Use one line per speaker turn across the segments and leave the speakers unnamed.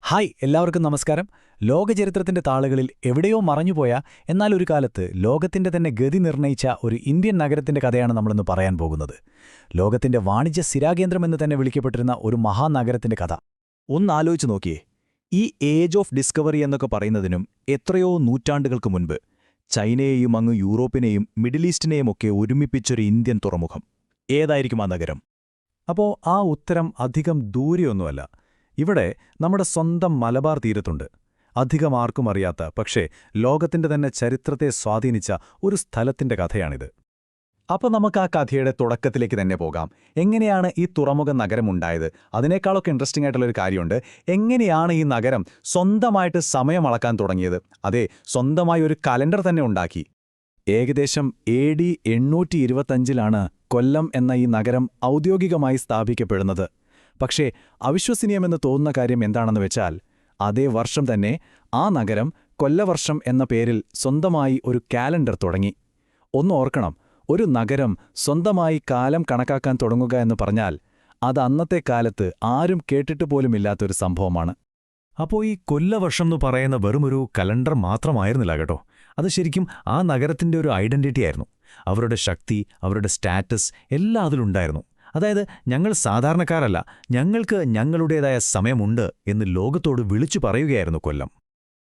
Hi എല്ലാവർക്കും നമസ്കാരം. ലോകചരിത്രത്തിന്റെ താളുകളിൽ എവിടെയോ മറഞ്ഞുപോയ എന്നാൽ ഒരു കാലത്ത് ലോകത്തിന്റെ തന്നെ ഗതി നിർണയിച്ച ഒരു ഇന്ത്യൻ നഗരത്തിന്റെ കഥയാണ് നമ്മളിന്ന് പറയാൻ പോകുന്നത്. ലോകത്തിന്റെ വാണിജ്യ സ്ഥിരാകേന്ദ്രമെന്ന് തന്നെ വിളിക്കപ്പെട്ടിരുന്ന ഒരു മഹാനഗരത്തിന്റെ കഥ. ഒന്നാലോചിച്ച് നോക്കിയേ, ഈ ഏജ് ഓഫ് ഡിസ്കവറി എന്നൊക്കെ പറയുന്നതിനും എത്രയോ നൂറ്റാണ്ടുകൾക്ക് മുൻപ് ചൈനയെയും അങ്ങ് യൂറോപ്പിനെയും മിഡിൽ ഈസ്റ്റിനെയുമൊക്കെ ഒരുമിപ്പിച്ചൊരു ഇന്ത്യൻ തുറമുഖം. ഏതായിരിക്കും ആ നഗരം? അപ്പോൾ ആ ഉത്തരം അധികം ദൂരെയൊന്നുമല്ല. ഇവിടെ നമ്മുടെ സ്വന്തം മലബാർ തീരത്തുണ്ട്. അധികം ആർക്കും അറിയാത്ത, പക്ഷേ ലോകത്തിന്റെ തന്നെ ചരിത്രത്തെ സ്വാധീനിച്ച ഒരു സ്ഥലത്തിന്റെ കഥയാണിത്. അപ്പോൾ നമുക്ക് ആ കഥയുടെ തുടക്കത്തിലേക്ക് തന്നെ പോകാം. എങ്ങനെയാണ് ഈ തുറമുഖ നഗരമുണ്ടായത്? അതിനേക്കാളൊക്കെ ഇൻട്രസ്റ്റിംഗ് ആയിട്ടുള്ളൊരു കാര്യമുണ്ട്. എങ്ങനെയാണ് ഈ നഗരം സ്വന്തമായിട്ട് സമയം അളക്കാൻ തുടങ്ങിയത്? അതെ, സ്വന്തമായി ഒരു കലണ്ടർ തന്നെ ഉണ്ടാക്കി. ഏകദേശം AD 825 കൊല്ലം എന്ന ഈ നഗരം ഔദ്യോഗികമായി സ്ഥാപിക്കപ്പെടുന്നത്. പക്ഷേ അവിശ്വസനീയമെന്ന് തോന്നുന്ന കാര്യം എന്താണെന്ന് വെച്ചാൽ, അതേ വർഷം തന്നെ ആ നഗരം കൊല്ലവർഷം എന്ന പേരിൽ സ്വന്തമായി ഒരു കാലണ്ടർ തുടങ്ങി. ഒന്ന് ഓർക്കണം, ഒരു നഗരം സ്വന്തമായി കാലം കണക്കാക്കാൻ തുടങ്ങുക എന്ന് പറഞ്ഞാൽ അത് അന്നത്തെ കാലത്ത് ആരും കേട്ടിട്ട് പോലുമില്ലാത്തൊരു സംഭവമാണ്. അപ്പോൾ ഈ കൊല്ലവർഷം എന്ന് പറയുന്ന വെറുമൊരു കലണ്ടർ മാത്രമായിരുന്നില്ല കേട്ടോ. അത് ശരിക്കും ആ നഗരത്തിന്റെ ഒരു ഐഡന്റിറ്റി ആയിരുന്നു. അവരുടെ ശക്തി, അവരുടെ സ്റ്റാറ്റസ് എല്ലാം അതിലുണ്ടായിരുന്നു. അതായത്, ഞങ്ങൾ സാധാരണക്കാരല്ല, ഞങ്ങൾക്ക് ഞങ്ങളുടേതായ സമയമുണ്ട് എന്ന് ലോകത്തോട് വിളിച്ചു പറയുകയായിരുന്നു കൊല്ലം.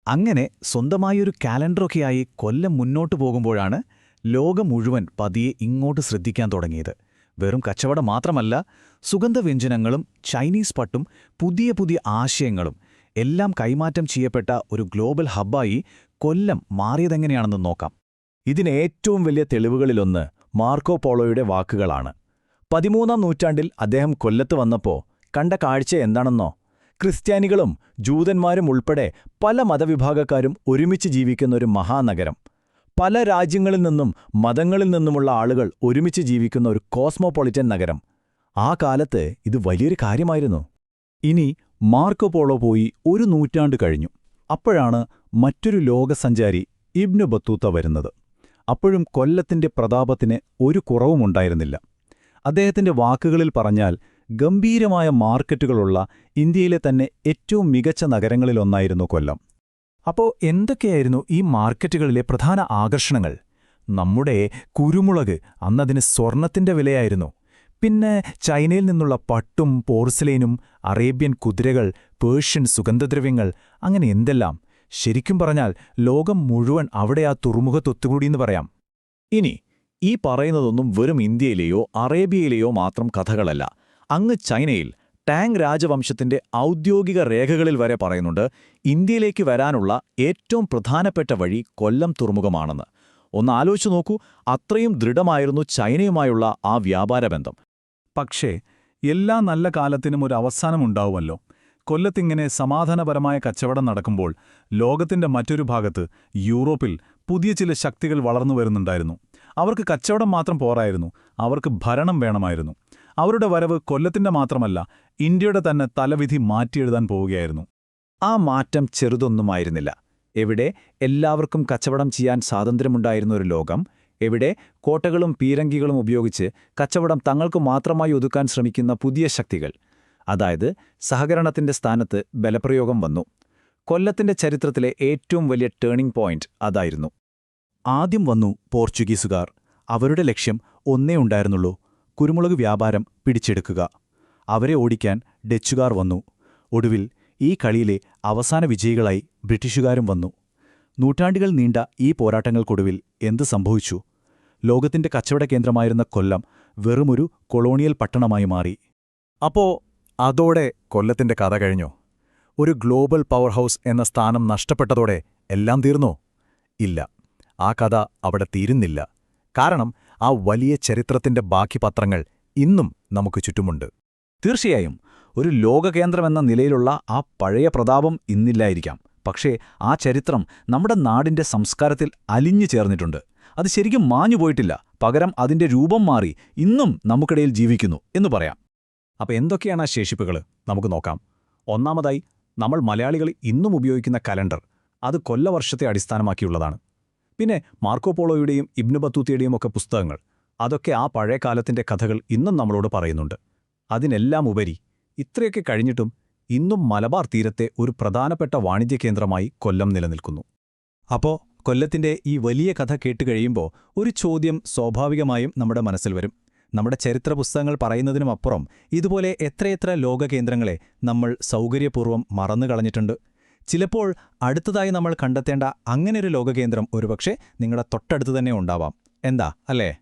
അങ്ങനെ സ്വന്തമായൊരു കാലണ്ടറൊക്കെയായി കൊല്ലം മുന്നോട്ടു പോകുമ്പോഴാണ് ലോകം മുഴുവൻ പതിയെ ഇങ്ങോട്ട് ശ്രദ്ധിക്കാൻ തുടങ്ങിയത്. വെറും കച്ചവടം മാത്രമല്ല, സുഗന്ധവ്യഞ്ജനങ്ങളും ചൈനീസ് പട്ടും പുതിയ പുതിയ ആശയങ്ങളും എല്ലാം കൈമാറ്റം ചെയ്യപ്പെട്ട ഒരു ഗ്ലോബൽ ഹബ്ബായി കൊല്ലം മാറിയതെങ്ങനെയാണെന്ന് നോക്കാം. ഇതിന് ഏറ്റവും വലിയ തെളിവുകളിലൊന്ന് മാർക്കോ പോളോയുടെ വാക്കുകളാണ്. 13-ാം നൂറ്റാണ്ടിൽ അദ്ദേഹം കൊല്ലത്ത് വന്നപ്പോൾ കണ്ട കാഴ്ച എന്താണെന്നോ? ക്രിസ്ത്യാനികളും ജൂതന്മാരും ഉൾപ്പെടെ പല മതവിഭാഗക്കാരും ഒരുമിച്ച് ജീവിക്കുന്ന ഒരു മഹാനഗരം. പല രാജ്യങ്ങളിൽ നിന്നും മതങ്ങളിൽ നിന്നുമുള്ള ആളുകൾ ഒരുമിച്ച് ജീവിക്കുന്ന ഒരു കോസ്മോപൊളിറ്റൻ നഗരം. ആ കാലത്ത് ഇത് വലിയൊരു കാര്യമായിരുന്നു. ഇനി മാർക്കോ പോളോ പോയി ഒരു നൂറ്റാണ്ട് കഴിഞ്ഞു. അപ്പോഴാണ് മറ്റൊരു ലോകസഞ്ചാരി ഇബ്നു ബത്തൂത്ത വരുന്നത്. അപ്പോഴും കൊല്ലത്തിന്റെ പ്രതാപത്തിന് ഒരു കുറവുമുണ്ടായിരുന്നില്ല. അദ്ദേഹത്തിന്റെ വാക്കുകളിൽ പറഞ്ഞാൽ, ഗംഭീരമായ മാർക്കറ്റുകളുള്ള ഇന്ത്യയിലെ തന്നെ ഏറ്റവും മികച്ച നഗരങ്ങളിലൊന്നായിരുന്നു കൊല്ലം. അപ്പോൾ എന്തൊക്കെയായിരുന്നു ഈ മാർക്കറ്റുകളിലെ പ്രധാന ആകർഷണങ്ങൾ? നമ്മുടെ കുരുമുളക്, അന്നതിന് സ്വർണത്തിന്റെ വിലയായിരുന്നു. പിന്നെ ചൈനയിൽ നിന്നുള്ള പട്ടും പോർസിലെയിനും, അറേബ്യൻ കുതിരകൾ, പേർഷ്യൻ സുഗന്ധദ്രവ്യങ്ങൾ, അങ്ങനെ എന്തെല്ലാം. ശരിക്കും പറഞ്ഞാൽ ലോകം മുഴുവൻ അവിടെ ആ തുറമുഖത്തൊത്തുകൂടിയെന്ന് പറയാം. ഇനി ഈ പറയുന്നതൊന്നും വെറും ഇന്ത്യയിലെയോ അറേബ്യയിലെയോ മാത്രം കഥകളല്ല. അങ്ങ് ചൈനയിൽ ടാങ് രാജവംശത്തിന്റെ ഔദ്യോഗിക രേഖകളിൽ വരെ പറയുന്നുണ്ട്, ഇന്ത്യയിലേക്ക് വരാനുള്ള ഏറ്റവും പ്രധാനപ്പെട്ട വഴി കൊല്ലം തുറമുഖമാണെന്ന്. ഒന്ന് ആലോചിച്ചു നോക്കൂ, അത്രയും ദൃഢമായിരുന്നു ചൈനയുമായുള്ള ആ വ്യാപാരബന്ധം. പക്ഷേ എല്ലാ നല്ല കാലത്തിനും ഒരു അവസാനമുണ്ടാവുമല്ലോ. കൊല്ലത്തിങ്ങനെ സമാധാനപരമായ കച്ചവടം നടക്കുമ്പോൾ ലോകത്തിന്റെ മറ്റൊരു ഭാഗത്ത്, യൂറോപ്പിൽ, പുതിയ ചില ശക്തികൾ വളർന്നു വരുന്നുണ്ടായിരുന്നു. അവർക്ക് കച്ചവടം മാത്രം പോരായിരുന്നു, അവർക്ക് ഭരണം വേണമായിരുന്നു. അവരുടെ വരവ് കൊല്ലത്തിന്റെ മാത്രമല്ല, ഇന്ത്യയുടെ തന്നെ തലവിധി മാറ്റിയെഴുതാൻ പോവുകയായിരുന്നു. ആ മാറ്റം ചെറുതൊന്നുമായിരുന്നില്ല. എവിടെ എല്ലാവർക്കും കച്ചവടം ചെയ്യാൻ സ്വാതന്ത്ര്യമുണ്ടായിരുന്ന ഒരു ലോകം, എവിടെ കോട്ടകളും പീരങ്കികളും ഉപയോഗിച്ച് കച്ചവടം തങ്ങൾക്ക് മാത്രമായി ഒതുക്കാൻ ശ്രമിക്കുന്ന പുതിയ ശക്തികൾ. അതായത്, സഹകരണത്തിന്റെ സ്ഥാനത്ത് ബലപ്രയോഗം വന്നു. കൊല്ലത്തിന്റെ ചരിത്രത്തിലെ ഏറ്റവും വലിയ ടേണിംഗ് പോയിന്റ് അതായിരുന്നു. ആദ്യം വന്നു പോർച്ചുഗീസുകാർ. അവരുടെ ലക്ഷ്യം ഒന്നേ ഉണ്ടായിരുന്നുള്ളൂ, കുരുമുളക് വ്യാപാരം പിടിച്ചെടുക്കുക. അവരെ ഓടിക്കാൻ ഡച്ചുകാർ വന്നു. ഒടുവിൽ ഈ കളിയിലെ അവസാന വിജയികളായി ബ്രിട്ടീഷുകാരും വന്നു. നൂറ്റാണ്ടുകൾ നീണ്ട ഈ പോരാട്ടങ്ങൾക്കൊടുവിൽ എന്ത് സംഭവിച്ചു? ലോകത്തിന്റെ കച്ചവട കേന്ദ്രമായിരുന്ന കൊല്ലം വെറുമൊരു കൊളോണിയൽ പട്ടണമായി മാറി. അപ്പോ അതോടെ കൊല്ലത്തിന്റെ കഥ കഴിഞ്ഞോ? ഒരു ഗ്ലോബൽ പവർ ഹൗസ് എന്ന സ്ഥാനം നഷ്ടപ്പെട്ടതോടെ എല്ലാം തീർന്നോ? ഇല്ല, ആ കഥ അവിടെ തീരുന്നില്ല. കാരണം ആ വലിയ ചരിത്രത്തിന്റെ ബാക്കി പത്രങ്ങൾ ഇന്നും നമുക്ക് ചുറ്റുമുണ്ട്. തീർച്ചയായും ഒരു ലോകകേന്ദ്രമെന്ന നിലയിലുള്ള ആ പഴയ പ്രതാപം ഇന്നില്ലായിരിക്കാം. പക്ഷേ ആ ചരിത്രം നമ്മുടെ നാടിന്റെ സംസ്കാരത്തിൽ അലിഞ്ഞു ചേർന്നിട്ടുണ്ട്. അത് ശരിക്കും മാഞ്ഞുപോയിട്ടില്ല. പകരം അതിന്റെ രൂപം മാറി ഇന്നും നമുക്കിടയിൽ ജീവിക്കുന്നു എന്ന് പറയാം. അപ്പോൾ എന്തൊക്കെയാണ് ആ ശേഷിപ്പുകൾ? നമുക്ക് നോക്കാം. ഒന്നാമതായി, നമ്മൾ മലയാളികൾ ഇന്നും ഉപയോഗിക്കുന്ന കലണ്ടർ, അത് കൊല്ലവർഷത്തെ അടിസ്ഥാനമാക്കിയുള്ളതാണ്. പിന്നെ മാർക്കോ പോളോയുടെയും ഇബ്നു ബത്തൂത്തയുടെയും ഒക്കെ പുസ്തകങ്ങൾ, അതൊക്കെ ആ പഴയ കാലത്തിന്റെ കഥകൾ ഇന്നും നമ്മളോട് പറയുന്നുണ്ട്. അതിനെല്ലാം ഉപരി, ഇത്രയൊക്കെ കഴിഞ്ഞിട്ടും
ഇന്നും മലബാർ തീരത്തെ ഒരു പ്രധാനപ്പെട്ട വാണിജ്യ കേന്ദ്രമായി കൊല്ലം നിലനിൽക്കുന്നു. അപ്പോൾ കൊല്ലത്തിന്റെ ഈ വലിയ കഥ കേട്ടുകഴിയുമ്പോൾ ഒരു ചോദ്യം സ്വാഭാവികമായും നമ്മുടെ മനസ്സിൽ വരും. നമ്മുടെ ചരിത്ര പുസ്തകങ്ങൾ പറയുന്നതിനുമപ്പുറം ഇതുപോലെ എത്രയെത്ര ലോകകേന്ദ്രങ്ങളെ നമ്മൾ സൗകര്യപൂർവ്വം മറന്നുകളഞ്ഞിട്ടുണ്ട്. ചിലപ്പോൾ അടുത്തതായി നമ്മൾ കണ്ടെത്തേണ്ട അങ്ങനെയൊരു ലോകകേന്ദ്രം ഒരുപക്ഷെ നിങ്ങളുടെ തൊട്ടടുത്ത് തന്നെ ഉണ്ടാവാം. എന്താ അല്ലേ?